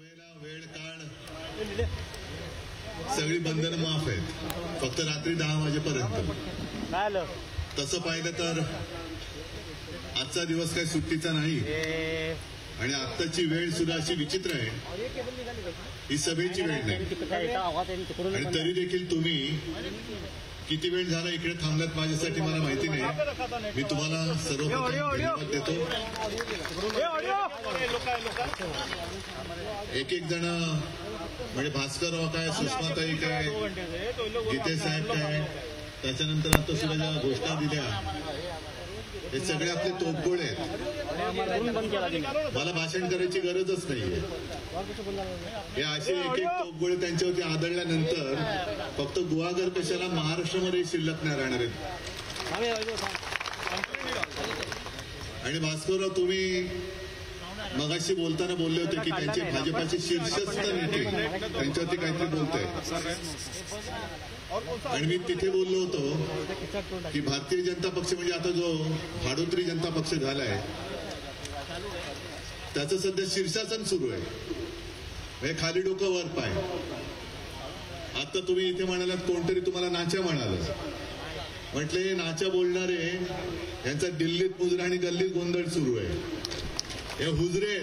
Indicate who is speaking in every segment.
Speaker 1: सभेला वेळ काळ सगळी बंधनं माफ आहेत, फक्त रात्री 10 वाजेपर्यंत. तसं पाहिलं तर आजचा दिवस काही सुट्टीचा नाही आणि आत्ताची वेळ सुद्धा अशी विचित्र आहे. ही सभेची वेळ नाही आणि तरी देखील तुम्ही किती वेळ झाला इकडे थांबलात माझ्यासाठी मला माहिती नाही. मी तुम्हाला सर्वप्रथम धन्यवाद देतो. एक एक जण म्हणजे भास्करराव काय, सुषमाताई काय, गीते साहेब काय, त्याच्यानंतर आता सुद्धा ज्या घोषणा दिल्या हे सगळे आपले तोफगोळे आहेत. मला भाषण करायची गरजच नाहीये. हे असे एक एक तोफगोळे त्यांच्यावरती आदळल्यानंतर फक्त गुहागर कशाला महाराष्ट्रामध्ये शिल्लक नाही राहणार आहेत. आणि भास्करराव तुम्ही मगाशी बोलताना बोलले होते की त्यांचे भाजपाचे शीर्षस्थ नेते त्यांच्यावरती काहीतरी बोलताय आणि मी तिथे बोललो होतो की भारतीय जनता पक्ष म्हणजे आता जो भाडोत्री जनता पक्ष झालाय त्याचं सध्या शीर्षासन सुरू आहे. खाली डोकं वर पाय. आता तुम्ही इथे म्हणालात कोणतरी तुम्हाला नाच्या म्हणाल. म्हटले नाच्या बोलणारे यांचा दिल्लीत मुजरा आणि गल्लीत गोंधळ सुरू आहे. हे हुजरे,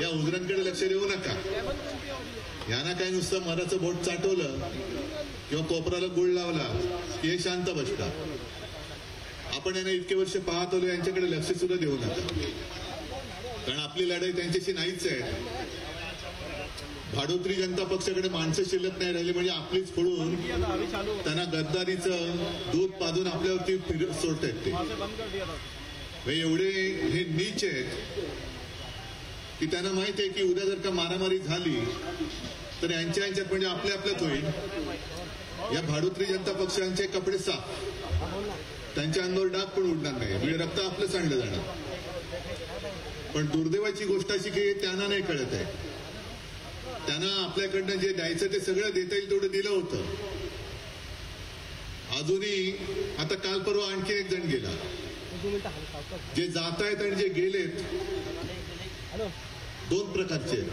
Speaker 1: या हुजऱ्यांकडे लक्ष देऊ नका. यांना काय नुसतं मराचं बोट चाटवलं किंवा कोपराला गुळ लावला की हे शांत बसतात. आपण यांना इतके वर्ष पाहत आलो, यांच्याकडे लक्ष सुद्धा देऊ नका, कारण आपली लढाई त्यांच्याशी नाहीच आहे. भाडोत्री जनता पक्षाकडे माणसं शिल्लक नाही राहिली म्हणजे आपलीच फोडून त्यांना गद्दारीचं दूध पाजून आपल्यावरती सोडतायत ते. एवढे हे नीच आहेत की त्यांना माहित आहे की उद्या जर का मारामारी झाली तर यांच्यात म्हणजे आपल्यात होईल. या भाडोत्री जनता पक्षांचे कपडे साफ, त्यांच्या अंगावर डाग पण उडणार नाही, म्हणजे रक्त आपलं सांडलं जाणार. पण दुर्दैवाची गोष्ट अशी की त्यांना नाही कळत आहे. त्यांना आपल्याकडनं जे द्यायचं ते सगळं देता येईल तेवढं दिलं होतं. अजूनही आता काल परवा आणखी एक जण गेला. जे जात आहेत आणि जे गेलेत दोन प्रकारचे आहेत.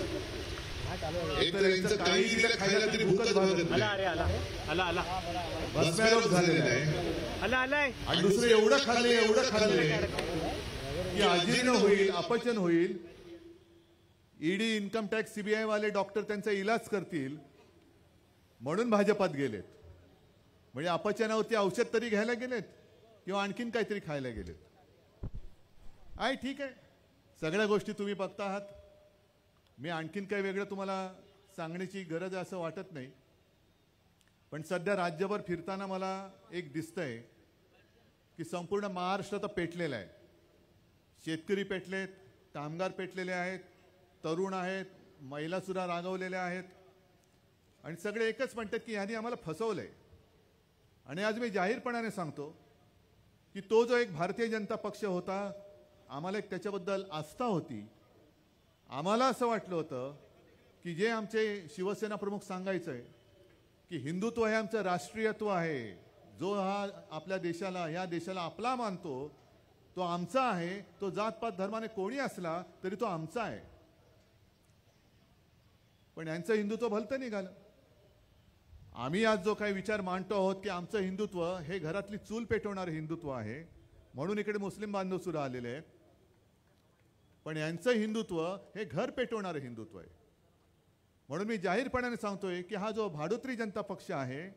Speaker 1: एक तर यांचं काही दिलं खायला तरी भूकच भागत नाही, झालेलं आहे.
Speaker 2: आणि दुसरं एवढं खाल्ले की अजीर्ण होईल, अपचन होईल. ईडी, इन्कम टॅक्स, सीबीआय वाले डॉक्टर त्यांचा इलाज करतील म्हणून भाजपात गेलेत. म्हणजे अपचनावरती औषध तरी घ्यायला गेलेत किंवा आणखीन काहीतरी खायला गेलेत. आहे ठीक आहे, सगळ्या गोष्टी तुम्ही बघता आहात. मी आणखीन काही वेगळं तुम्हाला सांगण्याची गरज आहे असं वाटत नाही. पण सध्या राज्यभर फिरताना मला एक दिसतंय की संपूर्ण महाराष्ट्र आता पेटलेला आहे. शेतकरी पेटलेत, कामगार पेटलेले आहेत, तरुण आहेत, महिला सुद्धा रागावलेल्या आहेत आणि सगळे एकच म्हणतात की ह्यांनी आम्हाला फसवलंय. आणि आज मी जाहीरपणाने सांगतो की तो जो एक भारतीय जनता पक्ष होता, आम्हाला एक त्याच्याबद्दल आस्था होती. आम्हाला असं वाटलं होतं की जे आमचे शिवसेना प्रमुख सांगायचंय की हिंदुत्व हे आमचं राष्ट्रीयत्व आहे, जो हा आपल्या देशाला, ह्या देशाला आपला मानतो तो आमचा आहे. तो जातपात धर्माने कोणी असला तरी तो आमचा आहे. पण यांचं हिंदुत्व भलतं निघालं. आम्ही आज जो काही विचार मांडतो आहोत की आमचं हिंदुत्व हे घरातली चूल पेटवणारं हिंदुत्व आहे, म्हणून इकडे मुस्लिम बांधव सुद्धा आलेले आहेत. पण यांचं हिंदुत्व हे घर पेटवणारं हिंदुत्व आहे. म्हणून मी जाहीरपणाने सांगतोय की हा जो भाडोत्री जनता पक्ष आहे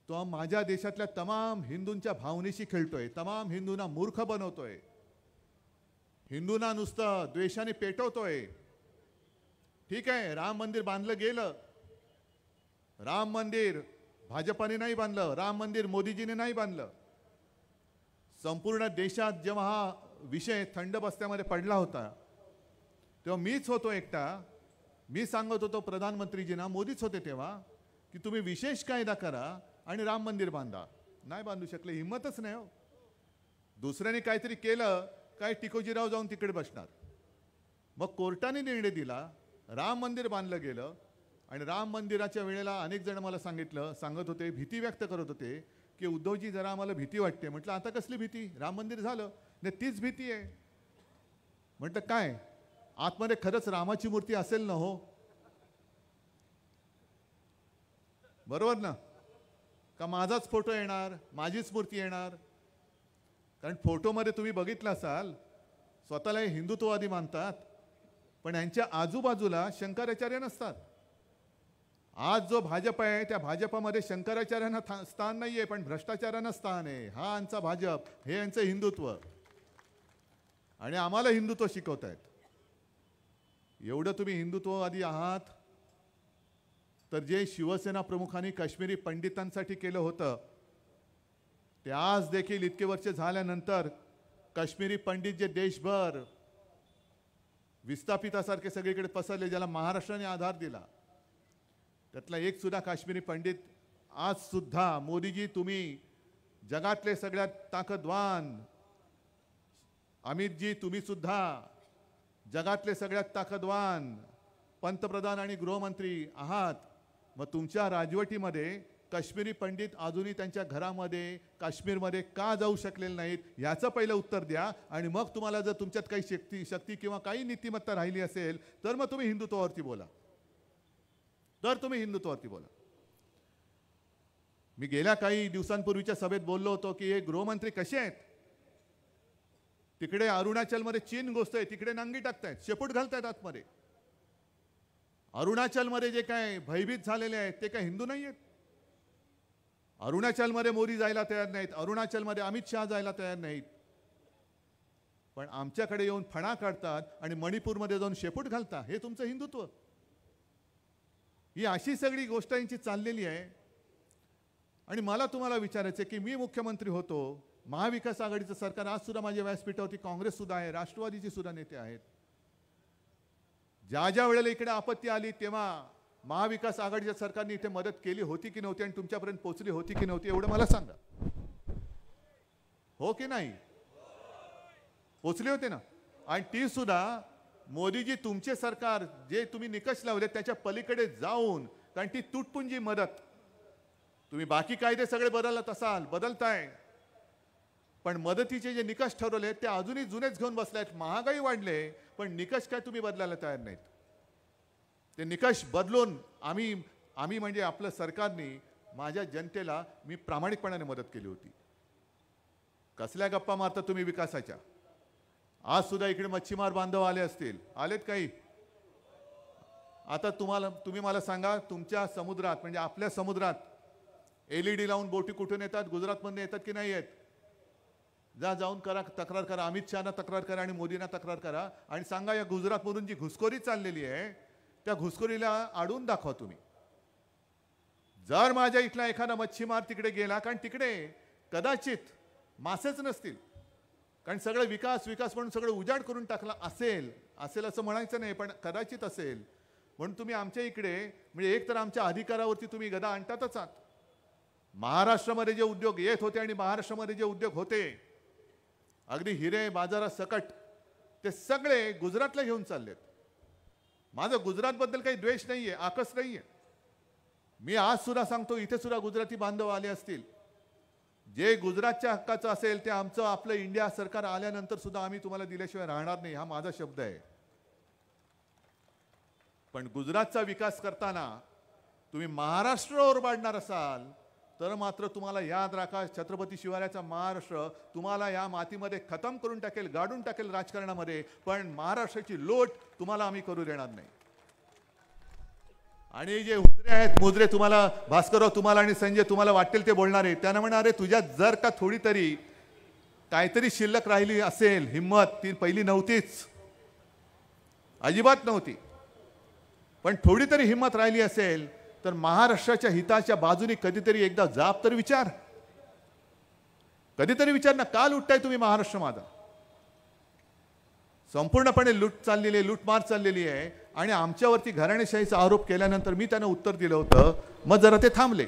Speaker 2: तो माझ्या देशातल्या तमाम हिंदूंच्या भावनेशी खेळतोय, तमाम हिंदूंना मूर्ख बनवतोय, हिंदूंना नुसतं द्वेषाने पेटवतोय. ठीक आहे, राम मंदिर बांधलं गेलं. राम मंदिर भाजपाने नाही बांधलं, राम मंदिर मोदीजीने नाही बांधलं. संपूर्ण देशात जेव्हा हा विषय थंड बस्त्यामध्ये पडला होता तेव्हा मीच होतो एकटा. मी सांगत होतो प्रधानमंत्रीजींना, मोदीच होते तेव्हा, की तुम्ही विशेष कायदा करा आणि राम मंदिर बांधा. नाही बांधू शकले, हिंमतच नाही हो. दुसऱ्याने काहीतरी केलं काय टिकोजीराव जाऊन तिकडे बसणार. मग कोर्टाने निर्णय दिला, राम मंदिर बांधलं गेलं. आणि राम मंदिराच्या वेळेला अनेक जण मला सांगत होते, भीती व्यक्त करत होते की उद्धवजी जरा आम्हाला भीती वाटते. म्हटलं आता कसली भीती, राम मंदिर झालं. नाही तीच भीती आहे. म्हटलं काय, आतमध्ये खरंच रामाची मूर्ती असेल ना हो? बरोबर ना? का माझाच फोटो येणार, माझीच मूर्ती येणार? कारण फोटोमध्ये तुम्ही बघितलं असाल स्वतःला हे हिंदुत्ववादी मानतात, पण यांच्या आजूबाजूला शंकराचार्य नसतात. आज जो भाजप आहे त्या भाजपामध्ये शंकराचार्यांना स्थान नाहीये, पण भ्रष्टाचारांना स्थान आहे. हा यांचा भाजप, हे यांचं हिंदुत्व. आणि आम्हाला हिंदुत्व शिकवतायत. एवढं तुम्ही हिंदुत्ववादी आहात तर जे शिवसेना प्रमुखांनी काश्मीरी पंडितांसाठी केलं होतं ते आज देखील इतके वर्ष झाल्यानंतर काश्मीरी पंडित जे देशभर विस्थापितासारखे सगळीकडे पसरले, ज्याला महाराष्ट्राने आधार दिला, त्यातला एक सुद्धा काश्मीरी पंडित आज सुद्धा मोदीजी तुम्ही जगातले सगळ्यात ताकदवान, अमितजी तुम्ही सुद्धा जगातले सगळ्यात ताकदवान पंतप्रधान आणि गृहमंत्री आहात, मग तुमच्या राजवटीमध्ये काश्मीरी पंडित अजूनही त्यांच्या घरामध्ये काश्मीरमध्ये का जाऊ शकलेले नाहीत याचं पहिलं उत्तर द्या. आणि मग तुम्हाला जर तुमच्यात काही शक्ती किंवा काही नीतिमत्ता राहिली असेल तर मग तुम्ही हिंदुत्वावरती बोला. मी गेल्या काही दिवसांपूर्वीच्या सभेत बोललो होतो की हे गृहमंत्री कसे आहेत? तिकडे अरुणाचलमध्ये चीन घुसतोय, तिकडे नांगी टाकतायत, शेपूट घालतायत आतमध्ये. अरुणाचलमध्ये जे काय भयभीत झालेले आहेत ते काय हिंदू नाही आहेत? अरुणाचलमध्ये मोदी जायला तयार नाहीत, अरुणाचलमध्ये अमित शहा जायला तयार नाहीत, पण आमच्याकडे येऊन फणा काढतात आणि मणिपूरमध्ये जाऊन शेपूट घालतात. हे तुमचं हिंदुत्व? ही अशी सगळी गोष्ट यांची चाललेली आहे. आणि मला तुम्हाला विचारायचं आहे की मी मुख्यमंत्री होतो, महाविकास आघाडीचं सरकार, आज सुद्धा माझ्या व्यासपीठावरती काँग्रेस सुद्धा आहे, राष्ट्रवादीचे सुद्धा नेते आहेत. ज्या ज्या वेळेला इकडे आपत्ती आली तेव्हा महाविकास आघाडीच्या सरकारने इथे मदत केली होती की नव्हती आणि तुमच्यापर्यंत पोहोचली होती की नव्हती एवढं मला सांगा. हो की नाही? पोहोचले होते ना. आणि ती सुद्धा मोदीजी तुमचे सरकार जे तुम्ही निकष लावले त्याच्या पलीकडे जाऊन, कारण ती तुटपुंजी मदत, तुम्ही बाकी कायदे सगळे बदलत असाल, बदलताय, पण मदतीचे जे निकष ठरवले ते अजूनही जुनेच घेऊन बसलेत. महागाई वाढले पण निकष काय तुम्ही बदलायला तयार नाहीत. ते निकष बदलून आम्ही म्हणजे आपलं सरकारने माझ्या जनतेला मी प्रामाणिकपणाने मदत केली होती. कसल्या गप्पा मारता तुम्ही विकासाच्या? आज सुद्धा इकडे मच्छीमार बांधव आले असतील, आलेत काही? आता तुम्ही मला सांगा, तुमच्या समुद्रात म्हणजे आपल्या समुद्रात LED लावून बोटी कुठून येतात? गुजरातमधून येतात की नाही येत? जाऊन करा, तक्रार करा, अमित शहाना तक्रार करा आणि मोदींना तक्रार करा आणि सांगा या गुजरातमधून जी घुसखोरी चाललेली आहे त्या घुसखोरीला अडवून दाखवा तुम्ही. जर माझ्या इथला एखादा मच्छीमार तिकडे गेला, कारण तिकडे कदाचित मासेच नसतील, कारण सगळं विकास म्हणून सगळं उजाड करून टाकला असेल असं म्हणायचं नाही, पण कदाचित असेल म्हणून तुम्ही आमच्या इकडे म्हणजे एक तर आमच्या अधिकारावरती तुम्ही गदा आणतातच आहात. महाराष्ट्रामध्ये जे उद्योग येत होते आणि महाराष्ट्रामध्ये जे उद्योग होते अगदी हिरे बाजारात सकट, ते सगळे गुजरातला घेऊन चाललेत. माझं गुजरातबद्दल काही द्वेष नाहीये, आकस नाहीये. मी आज सुद्धा सांगतो, इथे सुद्धा गुजराती बांधव आले असतील, जे गुजरातच्या हक्काचं असेल ते आमचं आपलं इंडिया सरकार आल्यानंतर सुद्धा आम्ही तुम्हाला दिल्याशिवाय राहणार नाही, हा माझा शब्द आहे. पण गुजरातचा विकास करताना तुम्ही महाराष्ट्रावर पाडणार असाल तर मात्र तुम्हाला याद राखा, छत्रपती शिवरायाचा महाराष्ट्र तुम्हाला या मातीमध्ये खतम करून टाकेल, गाडून टाकेल राजकारणामध्ये, पण महाराष्ट्राची लोट तुम्हाला आम्ही करू देणार नाही. आणि जे हुजरे आहेत, मुजरे, तुम्हाला भास्करराव तुम्हाला आणि संजय तुम्हाला वाटेल ते बोलणार आहे, त्यांना म्हणणार आहे तुझ्यात जर का थोडी तरी काहीतरी शिल्लक राहिली असेल हिम्मत, ती पहिली नव्हतीच, अजिबात नव्हती, पण थोडी तरी हिम्मत राहिली असेल तर महाराष्ट्राच्या हिताच्या बाजूने कधीतरी एकदा जाब तर विचार, कधीतरी विचार ना. का लुटताय तुम्ही महाराष्ट्र माझा? संपूर्णपणे लूटमार चाललेली आहे. आणि आमच्यावरती घराणेशाहीचा आरोप केल्यानंतर मी त्यांना उत्तर दिलं होतं, मग जरा ते थांबले.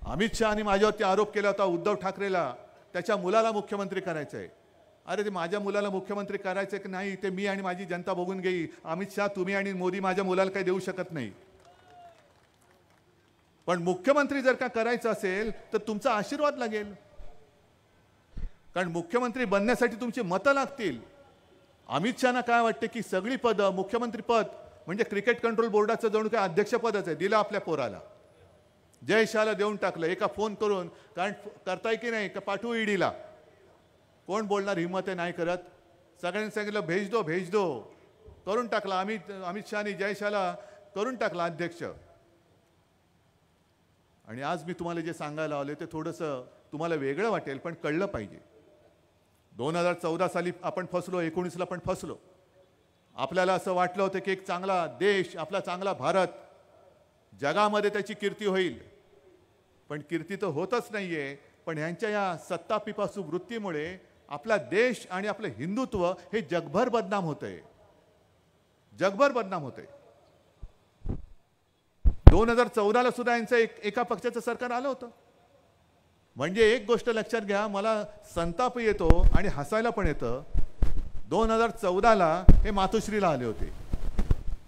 Speaker 2: अमित शहानी माझ्यावरती आरोप केला होता उद्धव ठाकरेला त्याच्या मुलाला मुख्यमंत्री करायचं आहे. अरे ते माझ्या मुलाला मुख्यमंत्री करायचं की नाही ते मी आणि माझी जनता बघून घेई. अमित शहा तुम्ही आणि मोदी माझ्या मुलाला काही देऊ शकत नाही. पण मुख्यमंत्री जर का करायचं असेल तर तुमचा आशीर्वाद लागेल, कारण मुख्यमंत्री बनण्यासाठी तुमची मतं लागतील. अमित शहाना काय वाटते की सगळी पदं मुख्यमंत्री पद म्हणजे क्रिकेट कंट्रोल बोर्डाचं जणू काय अध्यक्षपदच आहे, दिलं आपल्या पोराला, जय शहाला देऊन टाकलं एका फोन करून. कारण करताय की नाही का पाठवू ईडीला, कोण बोलणार, हिम्मत आहे नाही करत. सगळ्यांनी सांगितलं भेज दो करून टाकला. अमित शहानी जय शहाला करून टाकला अध्यक्ष. आणि आज मी तुम्हाला जे सांगायला आले ते थोडंसं तुम्हाला वेगळं वाटेल पण कळलं पाहिजे. 2014 साली आपण फसलो, 19ला पण फसलो. आपल्याला असं वाटलं होतं की एक चांगला देश, आपला चांगला भारत, जगामध्ये त्याची कीर्ती होईल. पण कीर्ती तर होतच नाहीये. पण ह्यांच्या या सत्तापिपासू वृत्तीमुळे आपला देश आणि आपलं हिंदुत्व हे जगभर बदनाम होतंय, जगभर बदनाम होतंय. 2014ला सुद्धा यांचं एका पक्षाचं सरकार आलं होतं. म्हणजे एक गोष्ट लक्षात घ्या, मला संताप येतो आणि हसायला पण येतं. 2014ला हे मातोश्रीला आले होते.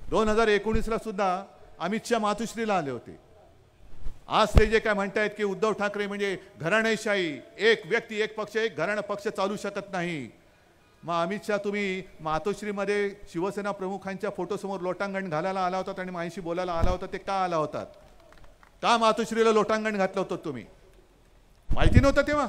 Speaker 2: 2019ला सुद्धा अमित शहा मातोश्रीला आले होते. आज ते जे काय म्हणतायत की उद्धव ठाकरे म्हणजे घराणेशाही, एक व्यक्ती एक पक्ष एक घराणा पक्ष चालू शकत नाही. मग अमित शहा तुम्ही मातोश्रीमध्ये शिवसेना प्रमुखांच्या फोटोसमोर लोटांगण घालायला आला होतात आणि माझ्याशी बोलायला आला होता, ते का आला होतात? का मातोश्रीला लोटांगण घातलं होतं तुम्ही? माहिती नव्हतं तेव्हा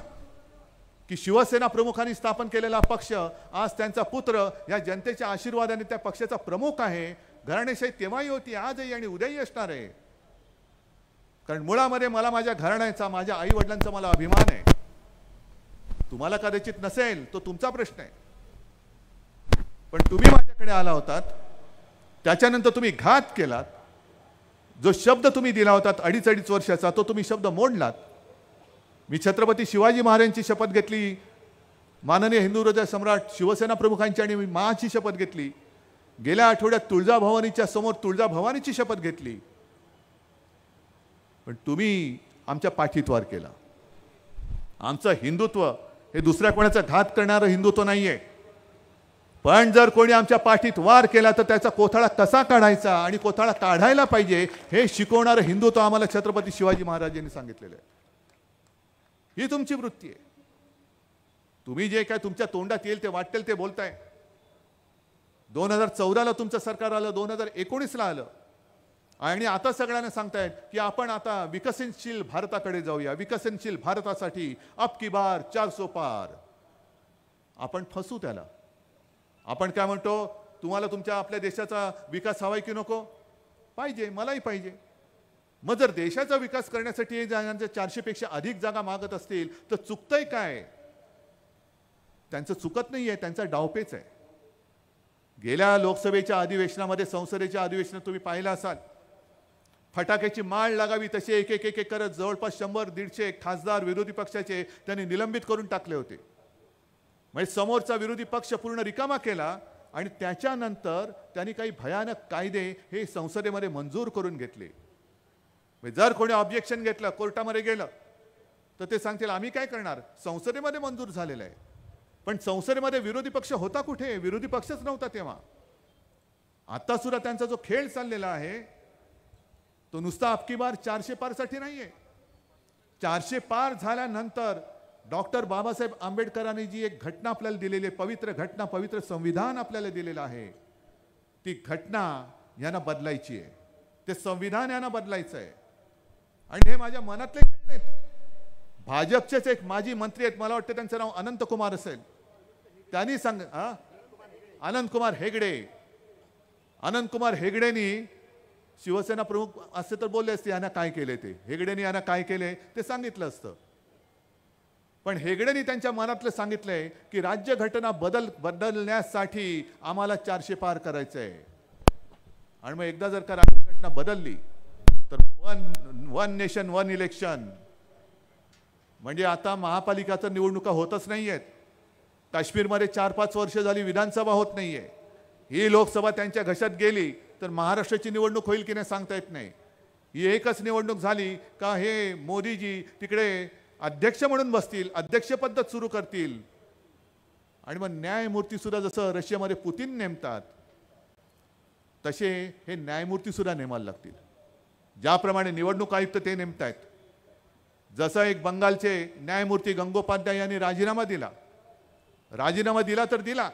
Speaker 2: की शिवसेना प्रमुखांनी स्थापन केलेला पक्ष आज त्यांचा पुत्र या जनतेच्या आशीर्वादाने त्या पक्षाचा प्रमुख आहे. घराणेशाही तेव्हाही होती, आजही आणि उद्याही असणार आहे. कारण मुळामध्ये मला माझ्या घराण्याचा, माझ्या आई वडिलांचा मला अभिमान आहे. तुम्हाला कदाचित नसेल, तो तुमचा प्रश्न आहे. पण तुम्ही माझ्याकडे आला होतात, त्याच्यानंतर तुम्ही घात केलात. जो शब्द तुम्ही दिला होतात 2.5 वर्षाचा, तो तुम्ही शब्द मोडलात. मी छत्रपती शिवाजी महाराजांची शपथ घेतली, माननीय हिंदू हृदय सम्राट शिवसेना प्रमुखांची आणि मी माची शपथ घेतली. गेल्या आठवड्यात तुळजाभवानीच्या समोर तुळजाभवानीची शपथ घेतली. पण तुम्ही आमच्या पाठीत वार केला. आमचं हिंदुत्व हे दुसऱ्या कोणाचा घात करणारं हिंदुत्व नाहीये. पण जर कोणी आमच्या पाठीत वार केला तर त्याचा कोथळा कसा काढायचा आणि कोथळा काढायला पाहिजे हे शिकवणारं हिंदुत्व आम्हाला छत्रपती शिवाजी महाराजांनी सांगितलेलं आहे. ही तुमची वृत्ती आहे. तुम्ही जे काय तुमच्या तोंडात येईल ते वाटेल ते बोलताय. 2014ला तुमचं सरकार आलं, 2019ला आलं आणि आता सगळ्यांना सांगतायत की आपण आता विकसनशील भारताकडे जाऊया. विकसनशील भारतासाठी अब की बार 400 पार. आपण फसू त्याला. आपण काय म्हणतो, तुम्हाला तुमच्या आपल्या देशाचा विकास हवाय की नको? पाहिजे, मलाही पाहिजे. मग जर देशाचा विकास करण्यासाठी 400 पेक्षा अधिक जागा मागत असतील तर चुकतंय काय? त्यांचं चुकत नाहीये, त्यांचा डावपेच आहे. गेल्या लोकसभेच्या अधिवेशनामध्ये, संसदेच्या अधिवेशनात तुम्ही पाहिलं असाल, फटाक्याची माळ लागावी तसे एक एक एक एक करत जवळपास 100-150 खासदार विरोधी पक्षाचे त्यांनी निलंबित करून टाकले होते. म्हणजे समोरचा विरोधी पक्ष पूर्ण रिकामा केला आणि त्याच्यानंतर त्यांनी काही भयानक कायदे हे संसदेमध्ये मंजूर करून घेतले. जर कोणी ऑब्जेक्शन घेतलं, कोर्टामध्ये गेलं तर ते सांगतील आम्ही काय करणार, संसदेमध्ये मंजूर झालेलं आहे. पण संसदेमध्ये विरोधी पक्ष होता कुठे? विरोधी पक्षच नव्हता तेव्हा. आता सुद्धा त्यांचा जो खेळ चाललेला आहे तो नुसता अबकी बार 400 पारसाठी नाहीये. 400 पार झाल्यानंतर डॉक्टर बाबासाहेब आंबेडकरांनी जी एक घटना आपल्याला दिलेली आहे, पवित्र घटना, पवित्र संविधान आपल्याला दिलेलं आहे, ती घटना यांना बदलायची आहे. ते संविधान यांना बदलायचं आहे. आणि हे माझ्या मनातले खेळ नाहीत. भाजपचेच एक माजी मंत्री आहेत, मला वाटतं त्यांचं नाव अनंत कुमार असेल, त्यांनी अनंत कुमार हेगडे. अनंत कुमार हेगडेनी शिवसेना प्रमुख असे तर बोलले असते यांना काय केले, ते हेगडेनी यांना काय केले ते सांगितलं असतं. पण हेगडेनी त्यांच्या मनातलं सांगितलंय की राज्यघटना बदलण्यासाठी आम्हाला 400 पार करायचंय. आणि मग एकदा जर का राज्यघटना बदलली तर वन नेशन वन इलेक्शन, म्हणजे आता महापालिकाच्या निवडणुका होतच नाहीयेत. काश्मीरमध्ये 4-5 वर्ष झाली विधानसभा होत नाहीये. ही लोकसभा त्यांच्या घशात गेली तर महाराष्ट्राची निवडणूक होईल की नाही सांगता येत नाही. ही एकच निवडणूक झाली का हे मोदीजी तिकडे अध्यक्ष म्हणून बसतील, अध्यक्ष पद्धत सुरू करतील. आणि मग न्यायमूर्ती सुद्धा जसं रशियामध्ये पुतीन नेमतात तसे हे न्यायमूर्ती सुद्धा नेमायला लागतील. ज्याप्रमाणे निवडणूक आयुक्त ते नेमतायत, जसं एक बंगालचे न्यायमूर्ती गंगोपाध्याय यांनी राजीनामा दिला तर दिला,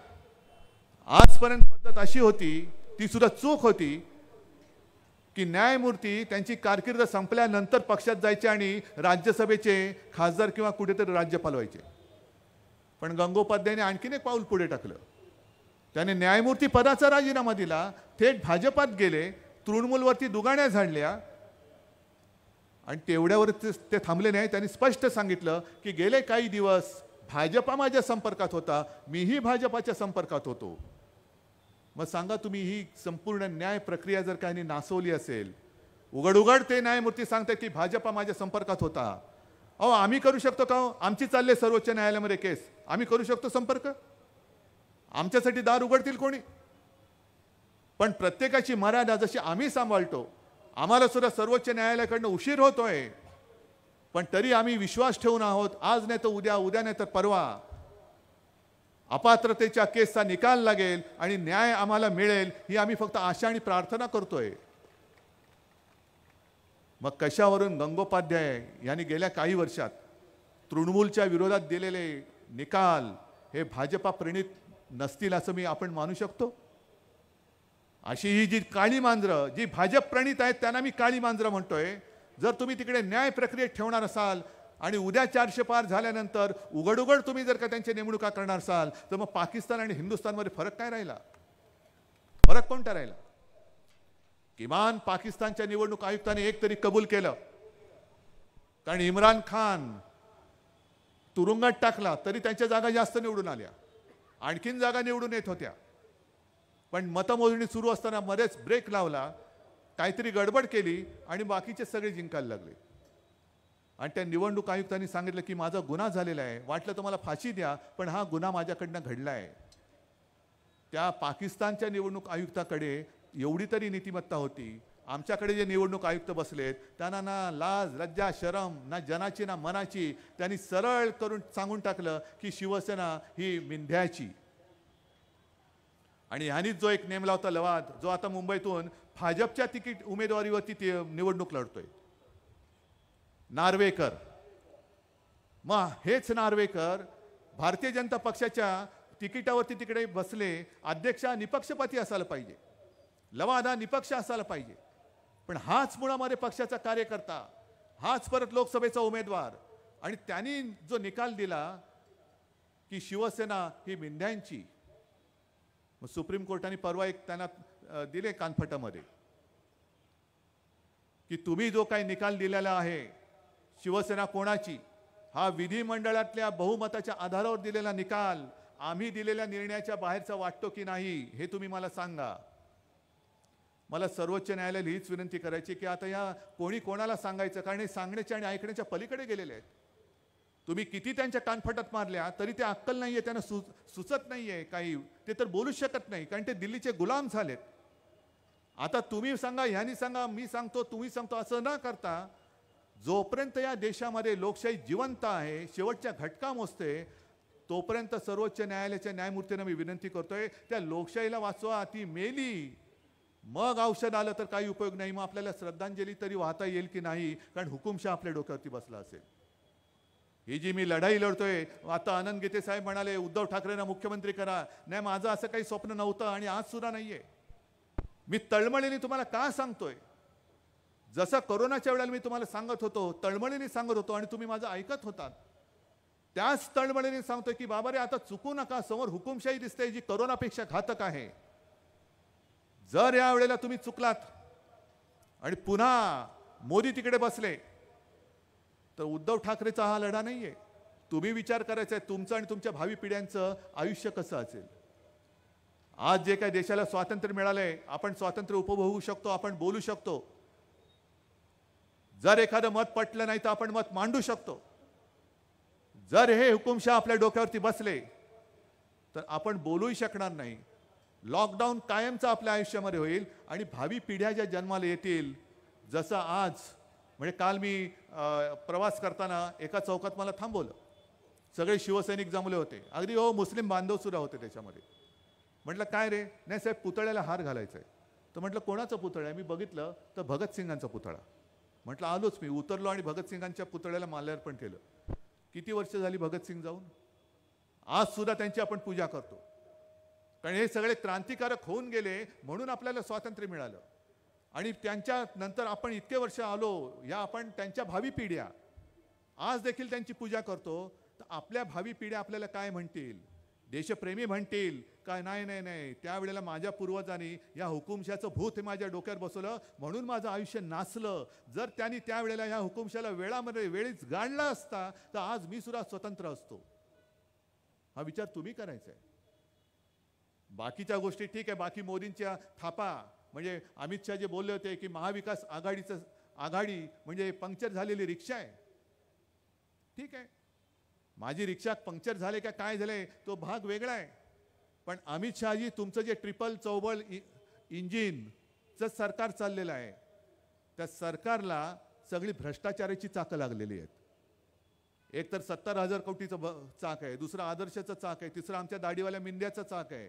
Speaker 2: आजपर्यंत पद्धत अशी होती, ती सुद्धा चूक होती, की न्यायमूर्ती त्यांची कारकीर्द संपल्यानंतर पक्षात जायचे आणि राज्यसभेचे खासदार किंवा कुठेतरी राज्यपाल व्हायचे. पण गंगोपाध्यायने आणखीन एक पाऊल पुढे टाकलं. त्याने न्यायमूर्ती पदाचा राजीनामा दिला, थेट भाजपात गेले, तृणमूलवरती दुगाण्या झाडल्या आणि तेवढ्यावर ते थांबले नाही. त्यांनी स्पष्ट सांगितलं की गेले काही दिवस भाजपा माझ्या संपर्कात होता, मीही भाजपाच्या संपर्कात होतो. मग सांगा तुम्ही, ही संपूर्ण न्याय प्रक्रिया जर काही नासवली असेल, उघड उघड ते न्यायमूर्ती सांगतात की भाजपा माझ्या संपर्कात होता. अहो, आम्ही करू शकतो का? आमची चालले सर्वोच्च न्यायालयामध्ये केस, आम्ही करू शकतो संपर्क? आमच्यासाठी दार उघडतील कोणी? पण प्रत्येकाची मर्यादा जशी आम्ही सांभाळतो, आम्हाला सुद्धा सर्वोच्च न्यायालयाकडनं उशीर होतोय, पण तरी आम्ही विश्वास ठेवून आहोत, आज नाही तर उद्या, उद्या नाही तर परवा अपात्रतेच्या केसचा निकाल लागेल आणि न्याय आम्हाला मिळेल, ही आम्ही फक्त आशा आणि प्रार्थना करतोय. मग कशावरून गंगोपाध्याय यांनी गेल्या काही वर्षात तृणमूलच्या विरोधात दिलेले निकाल हे भाजपा प्रणित नसतील असं आपण मानू शकतो? अशी ही जी काळी मांजरं जी भाजप प्रणित आहेत त्यांना मी काळी मांजरं म्हणतोय. जर तुम्ही तिकडे न्याय प्रक्रियेत ठेवणार असाल आणि उद्या 400 पार झाल्यानंतर उघड उघड तुम्ही जर का त्यांच्या नेमणुका करणार असाल, तर मग पाकिस्तान आणि हिंदुस्थानमध्ये फरक काय राहिला? फरक कोणता राहिला? किमान पाकिस्तानच्या निवडणूक आयुक्ताने एक तरी कबूल केलं, कारण इम्रान खान तुरुंगात टाकला तरी त्यांच्या जागा जास्त निवडून आल्या, आणखीन जागा निवडून येत होत्या. पण मतमोजणी सुरू असताना मध्येच ब्रेक लावला, काहीतरी गडबड केली आणि बाकीचे सगळे जिंकायला लागले. आणि त्या निवडणूक आयुक्तांनी सांगितलं की माझा गुन्हा झालेला आहे, वाटलं तर मला फाशी द्या, पण हा गुन्हा माझ्याकडनं घडला आहे. त्या पाकिस्तानच्या निवडणूक आयुक्ताकडे एवढी तरी नीतिमत्ता होती. आमच्याकडे जे निवडणूक आयुक्त बसलेत त्यांना ना लाज लज्जा शरम ना जनाची ना मनाची. त्यांनी सरळ करून सांगून टाकलं की शिवसेना ही मिंध्याची. आणि ह्यानीच जो एक नेमला होता लवाद, जो आता मुंबईतून भाजपच्या तिकीट उमेदवारीवरती निवडणूक लढतोय, नार्वेकर. मग हेच नार्वेकर भारतीय जनता पक्षाच्या तिकिटावरती तिकडे बसले. अध्यक्ष निपक्षपाती असायला पाहिजे, लवाद हा निपक्ष असायला पाहिजे, पण हाच मुळामध्ये पक्षाचा कार्यकर्ता, हाच परत लोकसभेचा उमेदवार. आणि त्यांनी जो निकाल दिला की शिवसेना ही मिंध्यांची, मग सुप्रीम कोर्टाने परवा एक त्यांना दिले कानफटामध्ये की तुम्ही जो काही निकाल दिलेला आहे शिवसेना कोणाची, हा विधिमंडळातल्या बहुमताच्या आधारावर दिलेला निकाल आम्ही दिलेल्या निर्णयाच्या बाहेरचा वाटतो की नाही हे तुम्ही मला सांगा. मला सर्वोच्च न्यायालयाला हीच विनंती करायची की आता या कोणी कोणाला सांगायचं, कारण हे सांगण्याच्या आणि ऐकण्याच्या पलीकडे गेलेले आहेत. तुम्ही किती त्यांच्या कानफटात मारल्या तरी ते अक्कल नाहीये, त्यांना सुचत नाहीये काही, ते तर बोलूच शकत नाही, कारण ते दिल्लीचे गुलाम झालेत. आता तुम्ही सांगा, ह्यानी सांगा, मी सांगतो, तुम्ही सांगतो, असं न करता जोपर्यंत या देशामध्ये लोकशाही जिवंत आहे, शेवटच्या घटका मोजते, तोपर्यंत सर्वोच्च न्यायालयाच्या न्यायमूर्तींना मी विनंती करतोय, त्या लोकशाहीला वाचवा. ती मेली, मग औषध आलं तर काही उपयोग नाही. मग आपल्याला श्रद्धांजली तरी वाहता येईल की नाही, कारण हुकुमशाह आपल्या डोक्यावरती बसला असेल. ही जी मी लढाई लढतोय, आता आनंद गीते साहेब म्हणाले उद्धव ठाकरेंना मुख्यमंत्री करा. नाही, माझं असं काही स्वप्न नव्हतं आणि आज सुद्धा नाहीये. मी तळमळीने तुम्हाला का सांगतोय, जसं कोरोनाच्या वेळेला मी तुम्हाला सांगत होतो, तळमळीने सांगत होतो आणि तुम्ही माझं ऐकत होतात, त्याच तळमळीने सांगतोय की बाबा रे, आता चुकू नका, समोर हुकुमशाही दिसते जी कोरोनापेक्षा घातक आहे. जर या वेळेला तुम्ही चुकलात आणि पुन्हा मोदी तिकडे बसले तर उद्धव ठाकरेचा हा लढा नाहीये. तुम्ही विचार करायचा आहे तुमचं आणि तुमच्या भावी पिढ्यांचं आयुष्य कसं असेल. आज जे काही देशाला स्वातंत्र्य मिळालंय, आपण स्वातंत्र्य उपभोगू शकतो, आपण बोलू शकतो. जर एखादं मत पटलं नाही तर आपण मत मांडू शकतो. जर हे हुकुमशाह आपल्या डोक्यावरती बसले तर आपण बोलूही शकणार नाही. लॉकडाऊन कायमचा आपल्या आयुष्यामध्ये होईल आणि भावी पिढ्या ज्या जन्माला येतील, जसं आज म्हणजे काल मी प्रवास करताना एका चौकात मला थांबवलं, सगळे शिवसैनिक जमले होते, अगदी हो मुस्लिम बांधव सुद्धा होते त्याच्यामध्ये. म्हटलं काय रे? नाही साहेब, पुतळ्याला हार घालायचा आहे. तर म्हटलं कोणाचा पुतळा आहे? मी बघितलं तर भगतसिंगांचा पुतळा. म्हटलं आलोच. मी उतरलो आणि भगतसिंगांच्या पुतळ्याला माल्यार्पण केलं. किती वर्ष झाली भगतसिंग जाऊन? आज सुद्धा त्यांची आपण पूजा करतो. कारण हे सगळे क्रांतिकारक होऊन गेले म्हणून आपल्याला स्वातंत्र्य मिळालं. आणि त्यांच्या नंतर आपण इतके वर्ष आलो, या आपण त्यांच्या भावी पिढ्या आज देखील त्यांची पूजा करतो. तर आपल्या भावी पिढ्या आपल्याला काय म्हणतील? देशप्रेमी म्हणतील काय? नाही नाही नाही, त्यावेळेला माझ्या पूर्वजांनी या हुकुमशाचं भूत हे माझ्या डोक्यावर बसवलं म्हणून माझं आयुष्य नाचलं. जर त्यांनी त्यावेळेला या हुकुमशाला वेळीच गाडला असता तर आज मी सुद्धा स्वतंत्र असतो. हा विचार तुम्ही करायचा आहे. बाकीच्या गोष्टी ठीक आहे, बाकी मोदींच्या थापा म्हणजे अमित शहा जे बोलले होते की महाविकास आघाडी म्हणजे पंक्चर झालेली रिक्षा आहे. ठीक आहे, माझी रिक्षा पंक्चर झाले का काय झाले तो भाग वेगळा आहे. पण अमित शहाजी तुमचं जे ट्रिपल चौबळ इंजिनचं सरकार चाललेलं आहे, त्या सरकारला सगळी भ्रष्टाचाराची चाकं लागलेली आहेत. एक तर 70,000 कोटीचं चाक आहे, दुसरं आदर्शचं चाक आहे, तिसरं आमच्या दाढीवाल्या मिंद्याचं चाक आहे.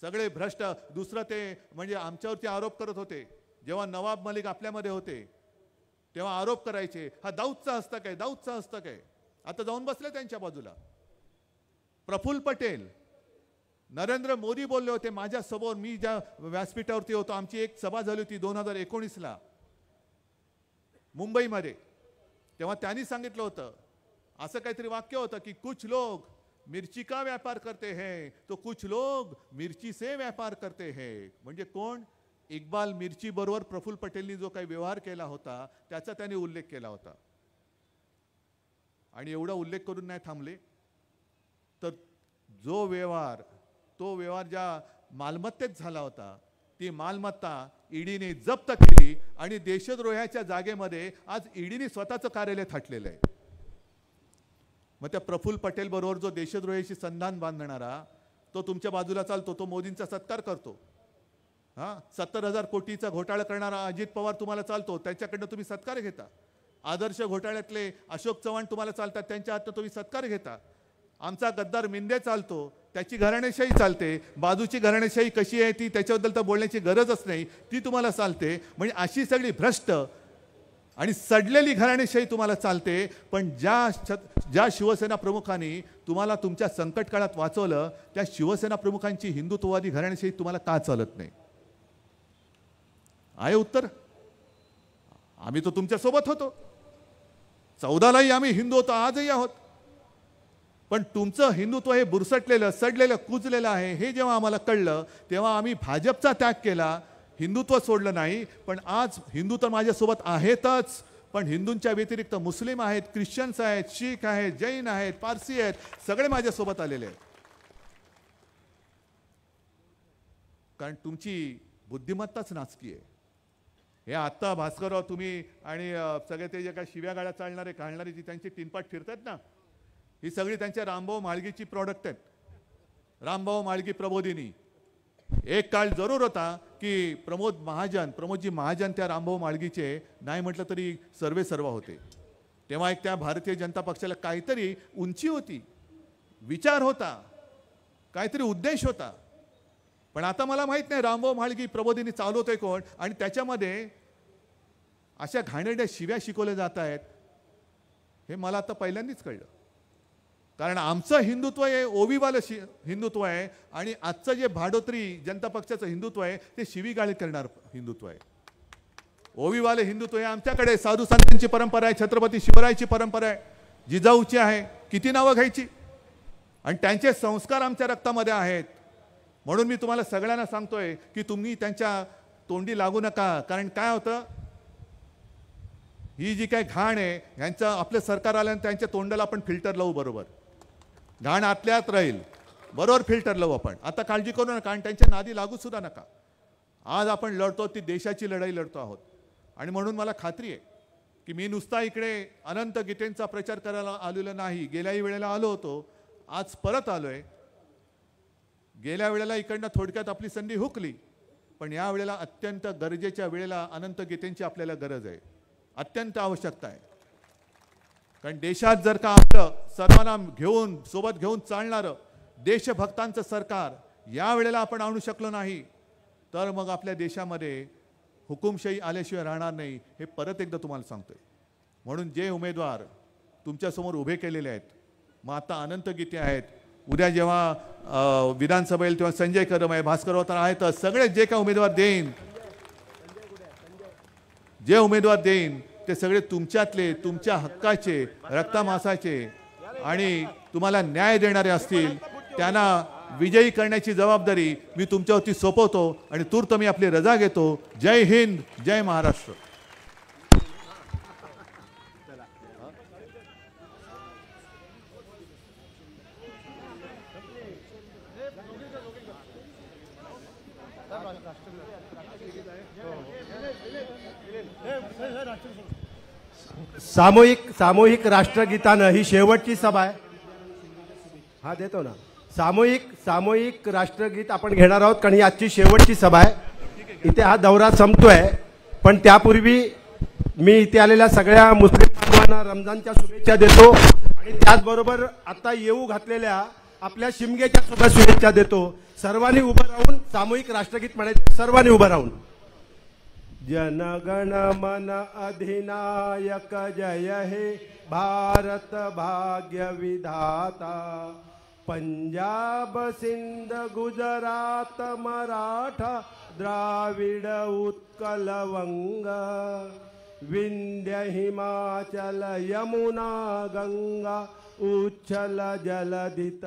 Speaker 2: सगळे भ्रष्ट. दुसरं ते म्हणजे आमच्यावरती आरोप करत होते जेव्हा नवाब मलिक आपल्यामध्ये होते तेव्हा आरोप करायचे हा दाऊदचा हस्तक आहे, दाऊदचा हस्तक आहे. आता जाऊन बसले त्यांच्या बाजूला. प्रफुल्ल पटेल, नरेंद्र मोदी बोलले होते माझ्या समोर, मी ज्या व्यासपीठावरती होतो, आमची एक सभा झाली होती 2019ला मुंबईमध्ये. तेव्हा त्यांनी सांगितलं होतं असं काहीतरी वाक्य होतं की कुछ लोग मिर्ची का व्यापार करते हैं तो कुछ लोग मिर्ची से व्यापार करते हैं. म्हणजे कोण? इक्बाल मिर्ची बरोबर प्रफुल्ल पटेलनी जो काही व्यवहार केला होता त्याचा त्यांनी उल्लेख केला होता. आणि एवढा उल्लेख करून नाही थांबले तर तो व्यवहार ज्या मालमत्तेत झाला होता ती मालमत्ता ईडीने जप्त केली आणि देशद्रोहाच्या जागेमध्ये आज ईडीने स्वतःचं कार्यालय थाटलेलं आहे. मग त्या प्रफुल्ल पटेल बरोबर जो देशद्रोहाशी संधान बांधणारा तो तुमच्या बाजूला चालतो, तो मोदींचा सत्कार करतो. 70,000 कोटीचा घोटाळा करणारा अजित पवार तुम्हाला चालतो, त्यांच्याकडनं तुम्ही सत्कार घेता. आदर्श घोटाळ्यातले अशोक चव्हाण तुम्हाला चालतात, त्यांच्या हातनं तुम्ही सत्कार घेता. आमचा गद्दार मिंदे चालतो, त्याची घराणेशाही चालते. बाजूची घराणेशाही कशी आहे ती त्याच्याबद्दल तर बोलण्याची गरजच नाही, ती तुम्हाला चालते. म्हणजे अशी सगळी भ्रष्ट आणि सडलेली घराणेशाही तुम्हाला चालते. पण ज्या शिवसेना प्रमुखांनी तुम्हाला तुमच्या संकट काळात वाचवलं त्या शिवसेना प्रमुखांची हिंदुत्ववादी घराणेशाही तुम्हाला का चालत नाही? आहे उत्तर? आम्ही तो तुमच्या सोबत होतो. 14लाही आम्ही हिंदू होतो, आजही आहोत. पण तुमचं हिंदुत्व हे बुरसटलेलं, सडलेलं, कुजलेलं आहे हे जेव्हा आम्हाला कळलं तेव्हा आम्ही भाजपचा त्याग केला, हिंदुत्व सोडलं नाही. पण आज हिंदू तर माझ्यासोबत आहेतच, पण हिंदूंच्या व्यतिरिक्त मुस्लिम आहेत, ख्रिश्चन्स आहेत, शीख आहेत, जैन आहेत, पारसी आहेत, सगळे माझ्यासोबत आलेले आहेत. कारण तुमची बुद्धिमत्ताच नाचकी आहे. हे आत्ता भास्करराव तुम्ही आणि सगळे ते जे काय शिव्या गाड्या घालणारे जी त्यांची तीनपाट फिरतात ना, ही सगळी त्यांच्या रामभाऊ माळगीची प्रॉडक्ट आहेत. रामभाऊ माळगी प्रबोधिनी. एक काळ जरूर होता की प्रमोदजी महाजन त्या रामभाऊ माळगीचे नाही म्हटलं तरी सर्व होते. तेव्हा एक त्या भारतीय जनता पक्षाला काहीतरी उंची होती, विचार होता, काहीतरी उद्देश होता. पण आता मला माहित नाही रामभाऊ माळगी प्रबोधिनी चालवतोय कोण आणि त्याच्यामध्ये अशा घाणेरड्या शिव्या शिकवल्या जात आहेत हे मला आता पहिल्यांदाच कळलं. कारण आमचं हिंदुत्व हे ओवीवालं हिंदुत्व आहे आणि आजचं जे भाडोत्री जनता पक्षाचं हिंदुत्व आहे ते शिवीगाळी करणार हिंदुत्व आहे. ओवीवाले हिंदुत्व हे आमच्याकडे साधू संतांची परंपरा आहे, छत्रपती शिवरायाची परंपरा आहे, जिजाऊची आहे, किती नावं घ्यायची. आणि त्यांचे संस्कार आमच्या रक्तामध्ये आहेत. म्हणून मी तुम्हाला सगळ्यांना सांगतोय की तुम्ही त्यांच्या तोंडी लागू नका. कारण काय होतं, ही जी काय घाण आहे ह्यांचं आपलं सरकार आल्यानंतर त्यांच्या तोंडाला आपण फिल्टर लावू. बरोबर, घाण आतल्यात राहील, बरोबर फिल्टर लावू आपण. आता काळजी करू नका, कारण त्यांच्या नादी लागू सुद्धा नका. आज आपण लढतो ती देशाची लढाई लढतो आहोत. आणि म्हणून मला खात्री आहे की मी नुसता इकडे अनंत गीतेंचा प्रचार करायला आलेलो नाही. गेल्याही वेळेला आलो होतो, आज परत आलोय. गेल्या वेळेला इकडनं थोडक्यात आपली संधी हुकली, पण या वेळेला अत्यंत गरजेच्या वेळेला अनंत गीतेंची आपल्याला गरज आहे, अत्यंत आवश्यकता आहे. कारण देशात जर का आपलं सर्वांना सोबत घेऊन चालणारं देशभक्तांचं सरकार या वेळेला आपण आणू शकलो नाही तर मग आपल्या देशामध्ये हुकुमशाही आल्याशिवाय राहणार नाही, हे परत एकदा तुम्हाला सांगतोय. म्हणून जे उमेदवार तुमच्यासमोर उभे केलेले आहेत, मग आता अनंत गीते आहेत, उद्या जेव्हा विधानसभेला तेव्हा संजय कदम आहे, भास्कर अवतार आहेतच, सगळे जे काय उमेदवार देईन, जे उमेदवार देईन ते सगळे तुमच्यातले, तुमच्या हक्काचे, रक्तामासाचे आणि तुम्हाला न्याय देणारे असतील. त्यांना विजयी करण्याची जबाबदारी मी तुमच्यावरती सोपवतो आणि तूर्त मी आपली रजा घेतो. जय हिंद, जय महाराष्ट्र.
Speaker 3: सामूहिक राष्ट्रगीतानं ही शेवटची सभा आहे. हा देतो ना. सामूहिक राष्ट्रगीत आपण घेणार आहोत कारण ही आजची शेवटची सभा आहे. इथे हा दौरा संपतोय, पण त्यापूर्वी मी इथे आलेल्या सगळ्या मुस्लिम बांधवांना रमजानच्या शुभेच्छा देतो आणि त्याचबरोबर आता येऊ घातलेल्या आपल्या शिमगेच्या सुद्धा शुभेच्छा देतो. सर्वांनी उभं राहून सामूहिक राष्ट्रगीत म्हणायचं. सर्वांनी उभं राहून. जनगण मन अधिनायक जय हे भारत भाग्य विधाता. पंजाब सिंध गुजरात मराठा द्राविड उत्कल वंग. विंध्य हिमाचल यमुना गंगा उच्छल जलधित.